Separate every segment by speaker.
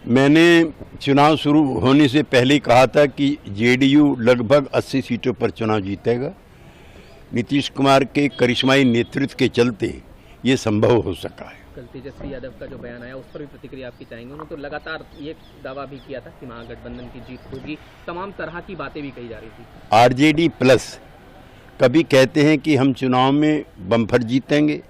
Speaker 1: मैंने चुनाव शुरू होने से पहले ही कहा था कि जेडीयू लगभग 80 सीटों पर चुनाव जीतेगा। नीतीश कुमार के करिश्माई नेतृत्व के चलते ये संभव हो सका है।
Speaker 2: कल तेजस्वी यादव का जो बयान आया उस पर भी प्रतिक्रिया आपकी चाहेंगे। उन्होंने तो लगातार ये दावा भी किया था कि महागठबंधन की जीत होगी, तमाम तरह की बातें भी कही जा रही थी।
Speaker 1: आरजेडी प्लस कभी कहते हैं कि हम चुनाव में बम्पर जीतेंगे,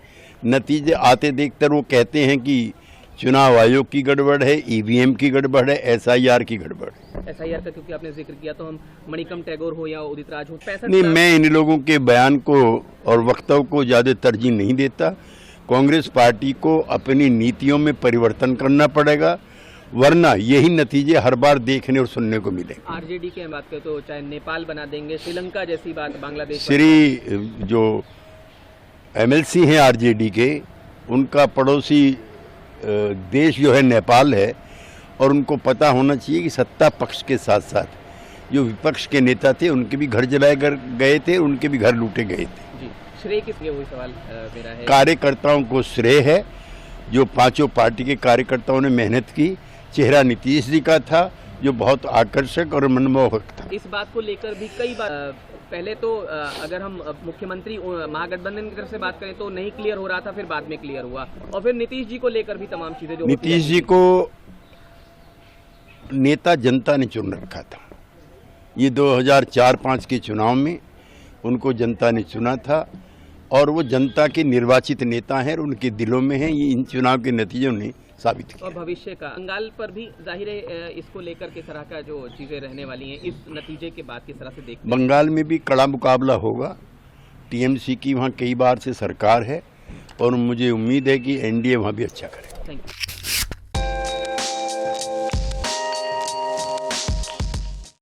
Speaker 1: नतीजे आते देखकर वो कहते हैं कि चुनाव आयोग की गड़बड़ है, ईवीएम की गड़बड़ है, एसआईआर की गड़बड़ है।
Speaker 2: एसआईआर का क्योंकि आपने जिक्र किया, तो हम मणिकम टैगोर हो या उदित राज हो, 65
Speaker 1: नहीं, मैं इन लोगों के बयान को और वक्तव्य को ज़्यादा तरजीह नहीं देता। कांग्रेस पार्टी को अपनी नीतियों में परिवर्तन करना पड़ेगा, वरना यही नतीजे हर बार देखने और सुनने को मिले।
Speaker 2: आरजेडी की बात करें तो चाहे नेपाल बना देंगे, श्रीलंका जैसी बात, बांग्लादेश।
Speaker 1: श्री जो एमएलसी हैं आरजेडी के, उनका पड़ोसी देश जो है नेपाल है, और उनको पता होना चाहिए कि सत्ता पक्ष के साथ साथ जो विपक्ष के नेता थे उनके भी घर जलाए गए थे, उनके भी घर लूटे गए थे।
Speaker 2: जी, श्रेय किसके, वही सवाल मेरा है।
Speaker 1: कार्यकर्ताओं को श्रेय है, जो पांचों पार्टी के कार्यकर्ताओं ने मेहनत की। चेहरा नीतीश जी का था जो बहुत आकर्षक और मनमोहक था।
Speaker 2: इस बात को लेकर भी कई बार पहले तो अगर हम मुख्यमंत्री महागठबंधन की तरफ से बात करें तो नहीं क्लियर हो रहा था, फिर बाद में क्लियर हुआ, और फिर नीतीश जी को लेकर भी तमाम चीजें जो
Speaker 1: नीतीश जी को नेता जनता ने चुन रखा था। ये 2004-05 के चुनाव में उनको जनता ने चुना था, और वो जनता के निर्वाचित नेता हैं और उनके दिलों में हैं। ये इन चुनाव के नतीजों ने साबित किया।
Speaker 2: और भविष्य का बंगाल पर भी जाहिर है इसको लेकर किस तरह का जो चीजें रहने वाली हैं, इस नतीजे के बाद किस तरह से देखते हैं?
Speaker 1: बंगाल में भी कड़ा मुकाबला होगा। टीएमसी की वहाँ कई बार से सरकार है, और मुझे उम्मीद है कि एनडीए वहाँ भी अच्छा करे।
Speaker 2: Thank you.